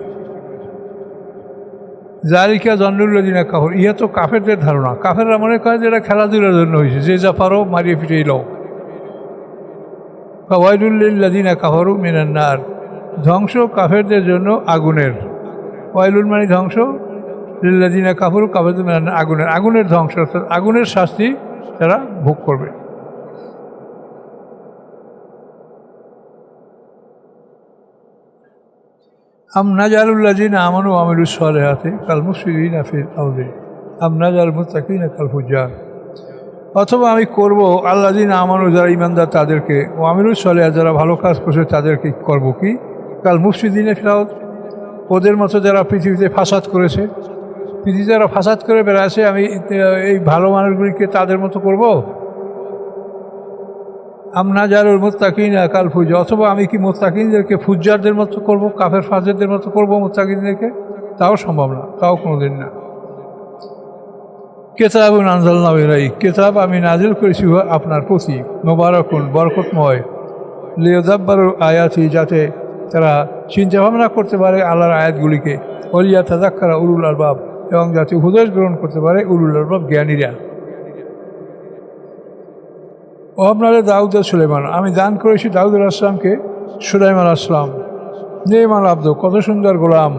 যালিকা জন্নুল্লাযিনা কাফারু, ইহা তো কাফেরদের ধারণা। কাফেররা মনে করে যে এটা খেলাধুলার জন্য হয়েছে, যে যা পারো মারিয়ে পিটিয়ে লও। ওয়াইলুল লিল্লাযিনা কাফারু মিনান নার, ধ্বংস কাফেরদের জন্য আগুনের। ওয়াইলুল মানে ধ্বংস, লিল্লাযিনা কাফারু, কাফেরদের মিনান আগুনের, আগুনের ধ্বংস, অর্থাৎ আগুনের শাস্তি তারা ভোগ করবে। আম নাজালুল্লাযিনা আমানু ওয়া আমিলুস সালিহাতি কাল মুফসিদিনা ফিল আরদি আম নাজালুল মুত্তাকিনা কাল ফুজ্জার, অথবা আমি করব আল্লাযিনা আমানু, যারা ইমানদার তাদেরকে, ও আমিলুস সালিহাত, যারা ভালো কাজ করছে তাদেরকে করব কি, কাল মুফসিদিনা ফিল আরদ, ওদের মতো যারা পৃথিবীতে ফাসাদ করেছে, পৃথিবীতে যারা ফাসাদ করে বেড়াচ্ছে, আমি এই ভালো মানুষগুলিকে তাদের মতো করব। আম নাজালুল মুত্তাকিনা কাল ফুজ্জার, অথবা আমি কি মুত্তাকিনদেরকে ফুজ্জারদের মতো করব, কাফের ফাজেরদের মতো করব মুত্তাকিনদেরকে, তাও সম্ভব না, তাও কোনোদিন না। কিতাবুন আনজালনাহু ইলাইক, কিতাব আমি নাজিল করেছি আপনার প্রতি, মুবারাকুন বরকতময়, লিয়াদাব্বারু আয়াতি, যাতে তারা চিন্তা ভাবনা করতে পারে আল্লাহর আয়াতগুলিকে, ওয়ালিয়াতাযাক্কারা উলুল আলবাব, এবং যাতে উপদেশ গ্রহণ করতে পারে উলুল আলবাব, জ্ঞানীরা। ও আপনাদের দাউদ ও সুলাইমান, আমি দান করেছি দাউদ আলাইহিস সালামকে, সুলাইমান আলাইহিস সালাম, নেমান আব্দ, কত সুন্দর গোলাম।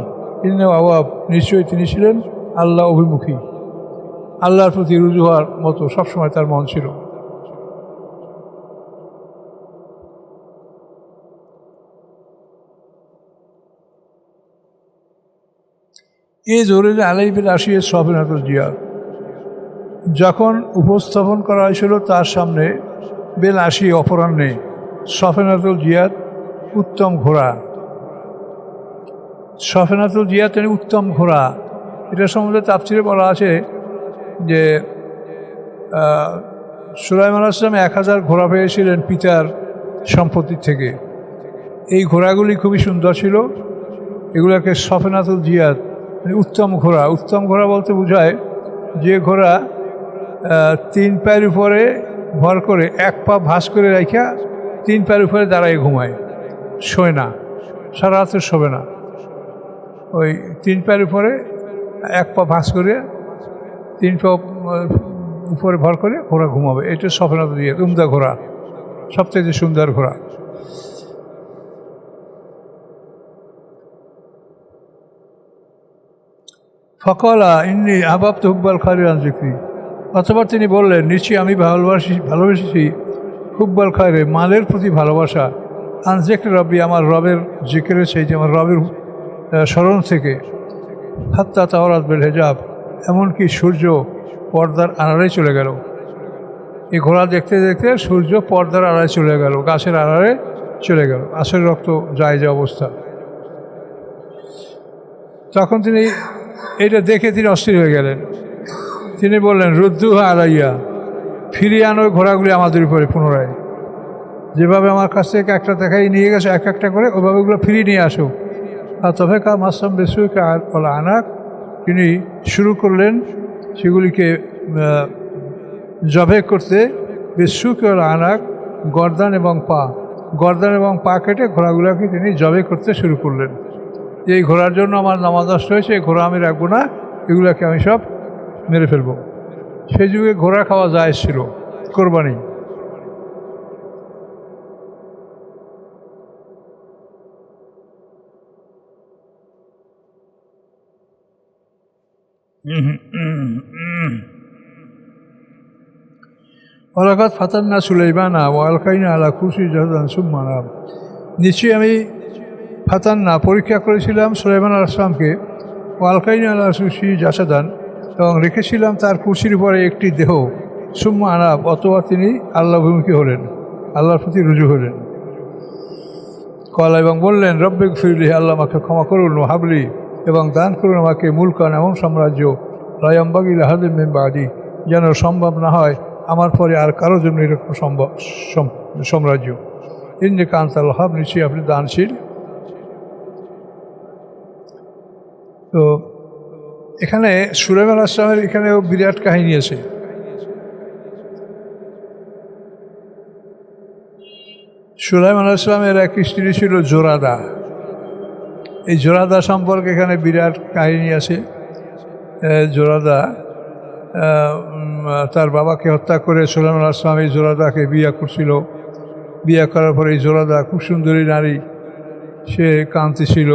ইন্না আওয়াব, নিশ্চয়ই তিনি ছিলেন আল্লাহ অভিমুখী, আল্লাহর প্রতি রুজু হওয়ার মতো সবসময় তার মন ছিল। এই জোরে আলাইবিল আসিয়ে সফিনাতুল জিয়াদ, যখন উপস্থাপন করা হয়েছিল তার সামনে বেল আসি অপরাহ্নে সফিনাতুল জিয়াদ, উত্তম ঘোড়া। সফিনাতুল জিয়াদ মানে উত্তম ঘোড়া। এটা সম্বন্ধে তাফসীরে বলা আছে যে সুলাইমান আলাইহিস সালাম 1000 ঘোড়া পেয়েছিলেন পিতার সম্পত্তির থেকে। এই ঘোড়াগুলি খুবই সুন্দর ছিল, এগুলোকে সফিনাতুল জিয়াদ মানে উত্তম ঘোড়া। উত্তম ঘোড়া বলতে বোঝায় যে ঘোড়া 3 পায়ের উপরে ভর করে 1 পা ভাঁজ করে রাখা 3 পায়ের উপরে দাঁড়ায় ঘুমায়, শোয় না, সারা রাত্রে শোবে না। ওই 3 পায়ের উপরে 1 পা ভাঁজ করে 3 পা উপরে ভর করে ঘোড়া ঘুমাবে, এটা সফিনাতুল জিয়াদ, উমদা ঘোড়া, সবথেকে সুন্দর ঘোড়া। ফকলা ইন্নি আহবাবতু হুব্বাল খায়রি আন যিকরি, অতঃপর তিনি বললেন, নিশ্চয়ই আমি ভালোবেসেছি হুব্বাল খায়রে, মালের প্রতি ভালোবাসা, আন যিকরি রব্বি, আমার রবের জিকিরের চাইতে, আমার রবের স্মরণ থেকে। হাত্তা তাওরাত বিল হিজাব, এমনকি সূর্য পর্দার আড়ালে চলে গেল। এই ঘোড়া দেখতে দেখতে সূর্য পর্দার আড়ালে চলে গেল, গাছের আড়ালে চলে গেল, আসের রক্ত যায় যে অবস্থা। তখন তিনি এটা দেখে তিনি অস্থির হয়ে গেলেন। তিনি বললেন, রুদ্দুহা আলাইয়া, ফিরিয়ে আনো ঘোড়াগুলি আমাদের উপরে পুনরায়। যেভাবে আমার কাছ থেকে একটা দেখাই নিয়ে গেছে এক একটা করে, ওইভাবে ওগুলো ফিরিয়ে নিয়ে আসো। আর তবে কা মাসাম বেসুকে আনাক, তিনি শুরু করলেন সেগুলিকে জবে করতে। বেসুকে আনাক, গর্দান এবং পা, গর্দান এবং পা কেটে ঘোড়াগুলোকে তিনি জবে করতে শুরু করলেন। এই ঘোড়ার জন্য আমার নামাজ নষ্ট হয়েছে, এই ঘোড়া আমি রাখবো না, এগুলোকে আমি সব মেরে ফেলবো। সেই যুগে ঘোড়া খাওয়া জায়েজ ছিল, কোরবানি। ওয়ালাকাদ ফাতান্না সুলাইমানা ওয়া আলকাইনা আলা কুরসিহি জাসাদান সুম্মা নাম, নিশ্চয়ই আমি ফাতান্না পরীক্ষা করেছিলাম সুলাইমান আলাইহিস সালামকে, ওয়া আলকাইনা আলা কুরসিহি জাসাদান, এবং রেখেছিলাম তার কুরসির উপরে একটি দেহ, সুম্মা আনাব, অতঃপর তিনি আল্লাহ অভিমুখী হলেন, আল্লাহর প্রতি রুজু হলেন। কলা, এবং বললেন, রব্বিক ফিরলি, আল্লাহ আমাকে ক্ষমা করুন, ও হাবলি, এবং দান করুন আমাকে, মুলকান, এমন সাম্রাজ্য, লা ইয়ানবাগি লিআহাদিন মিন বা'দি, যেন সম্ভব না হয় আমার পরে আর কারোর জন্য এরকম সাম্রাজ্য। ইন্নাকা আনতাল ওয়াহ্হাব, নিশ্চয়ই আপনি দানশীল। তো এখানে সুলাইমান আলাইহিস সালামের এখানেও বিরাট কাহিনী আছে। সুলাইমান আলাইহিস সালামের এক স্ত্রী ছিল জোরাদা। এই জোরাদা সম্পর্কে এখানে বিরাট কাহিনী আছে। জোরাদা তার বাবাকে হত্যা করে সুলাইমান আলাইহিস সালাম এই জোরাদাকে বিয়ে করছিল। বিয়ে করার পরে এই জোরাদা খুব সুন্দরী নারী, সে কাঁদতেছিল।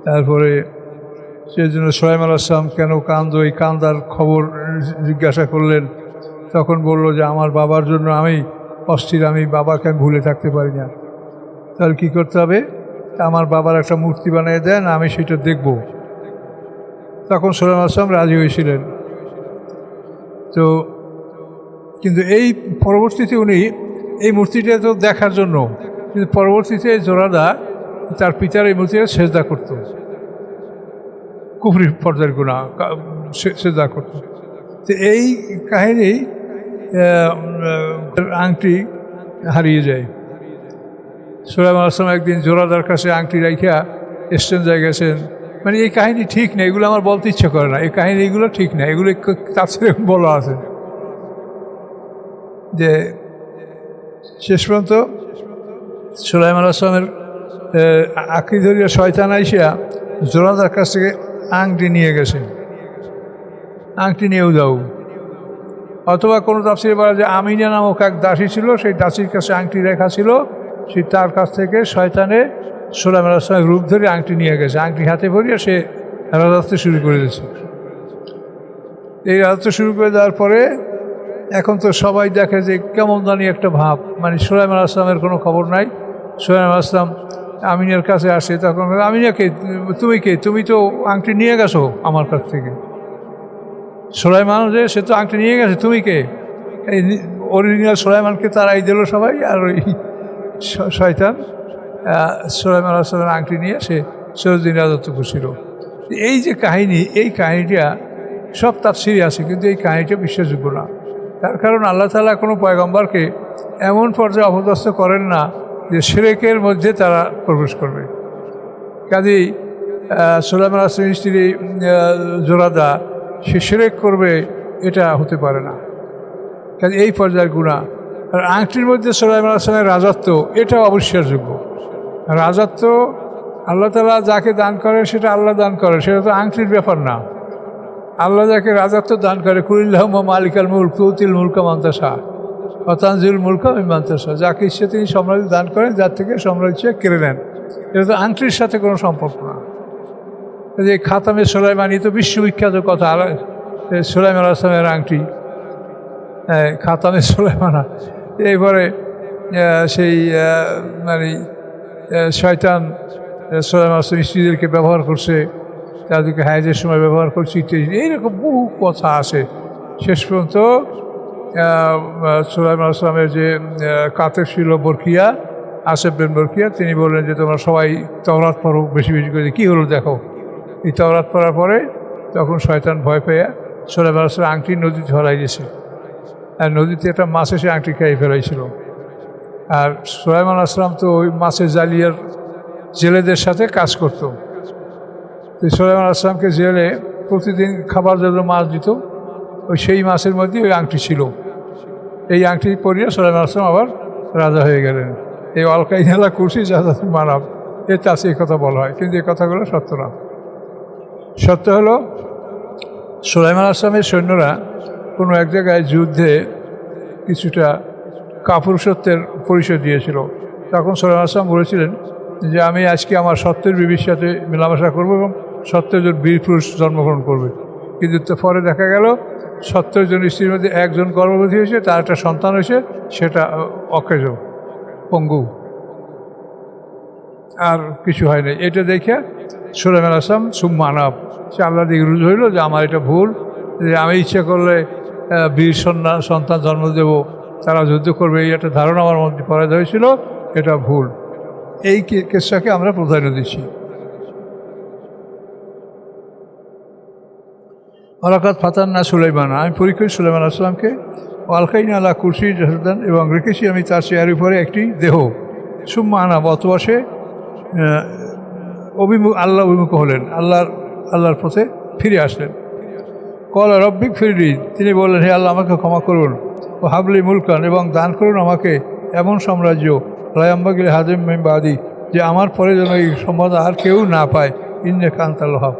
তারপরে সেজন্য সুলাইমান আলাইহিস সালাম কেন কাঁদো, এই কান্দার খবর জিজ্ঞাসা করলেন। তখন বলল যে আমার বাবার জন্য আমি অস্থির, আমি বাবাকে আমি ভুলে থাকতে পারি না। তাহলে কী করতে হবে, আমার বাবার একটা মূর্তি বানিয়ে দেন, আমি সেটা দেখব। তখন সুলাইমান আলাইহিস সালাম রাজি হয়েছিলেন। তো কিন্তু এই পরবর্তীতে উনি এই মূর্তিটা তো দেখার জন্য, কিন্তু পরবর্তীতে জোরাদা তার পিতার এই মূর্তিটা সেজদা করত, কুফরি পর্যায়ের গুনাহ সেজদা করত। তো এই কাহিনী আংটি হারিয়ে যায়। সুলাইমান আলাইহিস সালাম একদিন জোরাদার কাছে আংটি রাখিয়া এক্সচেঞ্জায় গেছেন। মানে এই কাহিনী ঠিক না, এগুলো আমার বলতে ইচ্ছে করে না, এই কাহিনী এগুলো ঠিক না, এগুলো তাফসীরে বলা আছে যে শেষ পর্যন্ত সুলাইমান আলাইহিস সালামের আঁকড়ি ধরিয়া শয়তান আইসা জোরাদার কাছ থেকে আংটি নিয়ে গেছে, আংটি নিয়েও যাও। অথবা কোনো তাফসীরে বলা যে আমিনা নামক এক দাসী ছিল, সেই দাসীর কাছে আংটি রেখা ছিল, সে তার কাছ থেকে শয়তানে সুলাইমান আলাইহিস সালামের রূপ ধরে আংটি নিয়ে গেছে, আংটি হাতে পরিয়ে সে রাজত্ব শুরু করে দিয়েছে। এই রাজত্ব শুরু করে দেওয়ার পরে এখন তো সবাই দেখে যে কেমন জানি একটা ভাব, মানে সুলাইমান আলাইহিস সালামের কোনো খবর নাই। সুলাইমান আলাইহিস সালাম আমিনার কাছে আসে, তখন আমিনা কে, তুমি কে, তুমি তো আংটি নিয়ে গেছো আমার কাছ থেকে। সুলাইমান যে সে তো আংটি নিয়ে গেছে, তুমি কে? এই অরিজিনাল সুলাইমানকে তারাই দিল সবাই, আর ওই শয়তান সুলাইমান আলাইহিস সালামের আংটি নিয়ে সে 40 দিন রাজত্ব করছিল। এই যে কাহিনী, এই কাহিনীটা সব তাফসিরে আছে, কিন্তু এই কাহিনীটা বিশ্বাসযোগ্য না। তার কারণ আল্লাহ তাআলা কোনো পয়গম্বরকে এমন পর্যায়ে অপদস্থ করেন না যে শিরকের মধ্যে তারা প্রবেশ করবে। কাজেই সুলাইমান আলাইহিস সালামের স্ত্রী জোরাদা সে শিরক করবে, এটা হতে পারে না। কাজে এই পর্যায়ের গুনাহ। আর আংটির মধ্যে সুলাইমান আলাইহিস সালামের রাজত্ব, এটাও অবিশ্বাসযোগ্য। রাজত্ব আল্লাহ তাআলা যাকে দান করেন সেটা আল্লাহ দান করেন, সেটা তো আংটির ব্যাপার না। আল্লাহ যাকে রাজত্ব দান করে, কুলিল্লাহুম্মা মালিকাল মুলক তুতিল মুলকা মান তাশা ওয়া তানজিলুল মুলকা মিম্মান তাশা, যাকে ইচ্ছে তিনি সম্রাজ্য দান করেন, যার থেকে সম্রাজ্য কেড়ে নেন। এটা তো আংটির সাথে কোনো সম্পর্ক না। যে খাতামে সুলাইমানি তো বিশ্ববিখ্যাত কথা, সুলাইমান আলাইহিস সালামের আংটি, খাতামে সুলাইমানা। এরপরে সেই মানে শয়তান সুলাইমান আলাইহিস সালামের স্ত্রীদেরকে ব্যবহার করছে, তাদেরকে হায়াজের সময় ব্যবহার করছে ইত্যাদি, এইরকম বহু কথা আসে। শেষ পর্যন্ত সুলাইমান আলাইহিস সালামের যে কাতেব ছিল বরকিয়া, আসেফ বিন বরকিয়া, তিনি বললেন যে তোমরা সবাই তাওরাত পড়ো বেশি বেশি করে। কী হলো দেখো, এই তাওরাত পড়ার পরে তখন শয়তান ভয় পেয়ে সুলাইমান আলাইহিস সালামের আংটি নদীতে ধরাই দিয়েছে, আর নদীতে একটা মাছ এসে আংটি খেয়ে ফেলাইছিল। আর সুলাইমান আলাইহিস সালাম তো ওই মাছের জালিয়ার জেলেদের সাথে কাজ করতো। তো সুলাইমান আলাইহিস সালামকে জেলে প্রতিদিন খাবার জন্য মাছ দিত, ওই সেই মাছের মধ্যে ওই আংটি ছিল। এই আংটি পরিয়ে সুলাইমান আলাইহিস সালাম আবার রাজা হয়ে গেলেন। এই অলকাইনালা কুরসি জাহাজ মানব, এতে আছে এই কথা বলা হয়, কিন্তু এই কথাগুলো সত্য না। সত্য হলো সুলাইমান আলাইহিস সালামের সৈন্যরা কোনো এক জায়গায় যুদ্ধে কিছুটা কাপুরুষত্বের পরিচয় দিয়েছিল। তখন সুলাইমান আলাইহিস সালাম বলেছিলেন যে আমি আজকে আমার সত্যের বিবির সাথে মেলামেশা করবো এবং সত্যের জন বীর পুরুষ জন্মগ্রহণ করবে। কিন্তু তো পরে দেখা গেল 70 জন স্ত্রীর মধ্যে একজন গর্ভবতী হয়েছে, তার একটা সন্তান হয়েছে, সেটা অকেজ, পঙ্গু, আর কিছু হয় না। এটা দেখে সুলাইমান আলাইহিস সালাম সুম্মানাব, সে আল্লাহ দিকে রুজু হইল যে আমার এটা ভুল, যে আমি ইচ্ছা করলে বীর সন্তান জন্ম দেব, তারা যুদ্ধ করবে, এই একটা ধারণা আমার মধ্যে পয়দা হয়েছিল, এটা ভুল। এই কেসটাকে আমরা প্রাধান্য দিচ্ছি। ওয়ালাকাদ ফাতান্না সুলাইমান, আমি পরীক্ষা করি সুলাইমান আলাইহিস সালামকে, আলকাইনা আলা কুরসি জাসাদান, এবং রেখেছি আমি তার চেয়ারের উপরে একটি দেহ। সুম্মা আনা, অথবা সে আল্লাহ অভিমুখ হলেন, আল্লাহর পথে ফিরে আসলেন। কল রব্বিক ফিরলি, তিনি বললেন হে আল্লাহ আমাকে ক্ষমা করুন, ও হাবলি মুলকান, এবং দান করুন আমাকে এমন সাম্রাজ্য, লায়াম্বাগিল হাজিম বাদি, যে আমার পরে যেন এই সম্পদ আর কেউ না পায়। ইন্নে কান্তাল হক,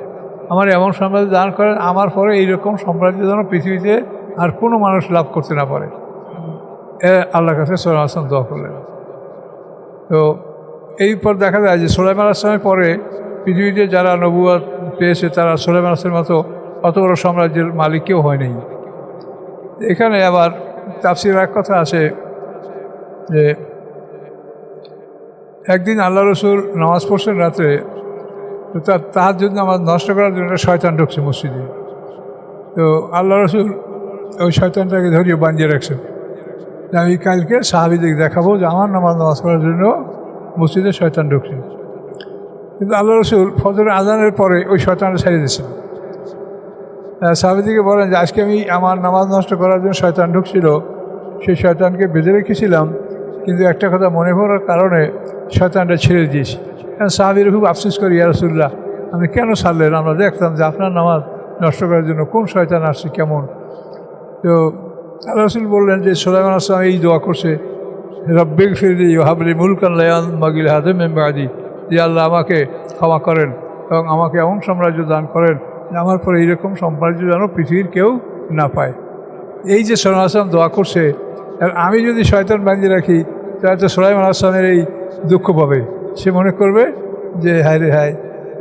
আমার এমন সাম্রাজ্য দান করেন আমার পরে এইরকম সাম্রাজ্য যেন পৃথিবীতে আর কোনো মানুষ লাভ করতে না পারে। আল্লাহর কাছে সুলাইমান আলাইহিস সালাম দোয়া করলেন। তো এইপর দেখা যায় যে সুলাইমান আলাইহিস সালামের পরে পৃথিবীতে যারা নবুয়ত পেয়েছে তারা সুলাইমান আলাইহিস সালামের মতো অত বড় সাম্রাজ্যের মালিক কেউ হয় নাই। এখানে আবার তাফসীরে এক কথা আছে যে একদিন আল্লাহ রসুল নামাজ পড়ছেন রাত্রে, তো তার জন্য নামাজ নষ্ট করার জন্য একটা শয়তান ঢুকছে মসজিদে। তো আল্লাহ রসুল ওই শয়তানটাকে ধরিয়ে বাঁধিয়ে রাখছেন, আমি কালকে সাহাবীদের দেখাবো যে আমার নামাজ করার জন্য মসজিদে শয়তান ঢুকছে। কিন্তু আল্লাহ রসুল ফজরের আজানের পরে ওই শয়তানটা ছাড়িয়ে দিয়েছেন। সাহাবীদেরকে বলেন যে আজকে আমি আমার নামাজ নষ্ট করার জন্য শয়তান ঢুকছিল, সেই শয়তানকে বেঁধে রেখেছিলাম, কিন্তু একটা কথা মনে পড়ার কারণে শয়তানটা ছেড়ে দিয়েছি। কারণ সাহাবীরা খুব আফসোস করি, ইয়া রাসূলুল্লাহ আপনি কেন ছাড়লেন, আমরা দেখতাম যে আপনার নামাজ নষ্ট করার জন্য কোন শয়তান আসছে কেমন। তো আল্লাহ রসুল বললেন যে সুলাইমান আলাইহিস সালাম এই দোয়া করছে, রব্বিক ফিরলি ওয়া হাবলি মুলকান লা ইয়ানবাগি লিআহাদিন মিন বা'দি, যে আল্লাহ আমাকে ক্ষমা করেন এবং আমাকে এমন সাম্রাজ্য দান করেন যে আমার পরে এইরকম সাম্রাজ্য যেন পৃথিবীর কেউ না পায়। এই যে সুলাইমান আলাইহিস সালাম দোয়া করছে, আর আমি যদি শয়তান বাঁধিয়ে রাখি তাহলে তো সুলাইমান আলাইহিস সালামের এই দুঃখ পাবে, সে মনে করবে যে হায় রে হায়,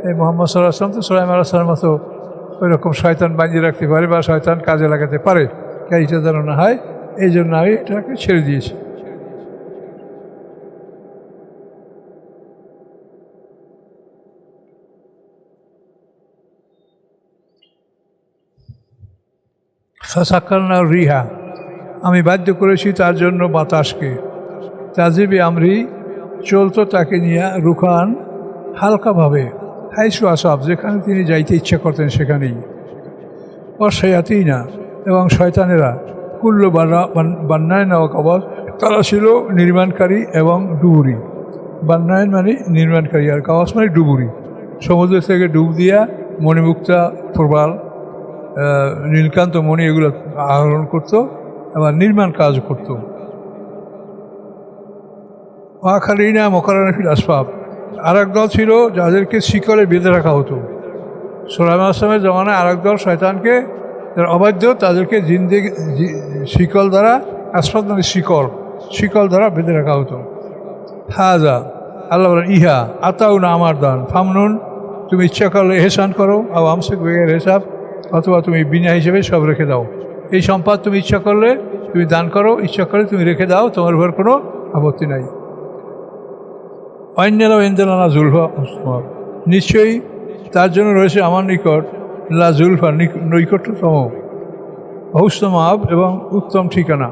এই মোহাম্মদ সাল্লাল্লাহু আলাইহি ওয়াসাল্লাম তো সুলাইমান আলাইহিস সালামের মতো ওই রকম শয়তান বানিয়ে রাখতে পারে বা শয়তান কাজে লাগাতে পারে, এইটা যেন না হয়, এই জন্য আমি এটাকে ছেড়ে দিয়েছি। ফাসাক্কারনা রিহা, আমি বাধ্য করেছি তার জন্য বাতাসকে, তাজিবি আমরি, চলতো তাকে নিয়ে, রুখান হালকাভাবে, হাইসু আসাব, যেখানে তিনি যাইতে ইচ্ছা করতেন সেখানেই। অশয়াতেই না, এবং শয়তানেরা, কুল্ল বান্নায়ন ও কবচ, তারা ছিল নির্মাণকারী এবং ডুবুরি। বান্নায়ন মানে নির্মাণকারী, আর কবচ মানে ডুবুরি। সমুদ্র থেকে ডুব দিয়া মণিমুক্তা, প্রবাল, নীলকান্ত মণি এগুলো আহরণ করতো, আবার নির্মাণ কাজ করত। ওয়াখালিনা মোকাররনা ফিল আসবাব, আর এক দল ছিল যাদেরকে শিকলে বেঁধে রাখা হতো। সুলাইমান আসলামের জমানায় আর এক দল শয়তানকে, যারা অবাধ্য, তাদেরকে শিকল দ্বারা, আসবাব মানে শিকল দ্বারা বেঁধে রাখা হতো। হাজা, আল্লাহ বলেন ইহা আতাউ না আমার দান, ফামনুন, তুমি ইচ্ছা করলে এহসান করো, আর আমসেক বেগের হিসাব, অথবা তুমি বিনা হিসেবে সব রেখে দাও। এই সম্পদ তুমি ইচ্ছা করলে তুমি দান করো, ইচ্ছা করলে তুমি রেখে দাও, তোমার উপর কোনো আপত্তি নাই। অন্যেরাও এন্দেলানা জুলফা, নিশ্চয়ই তার জন্য রয়েছে আমার নিকট লা জুলফা, নৈকট্যতম, হুসন মাব এবং উত্তম ঠিকানা।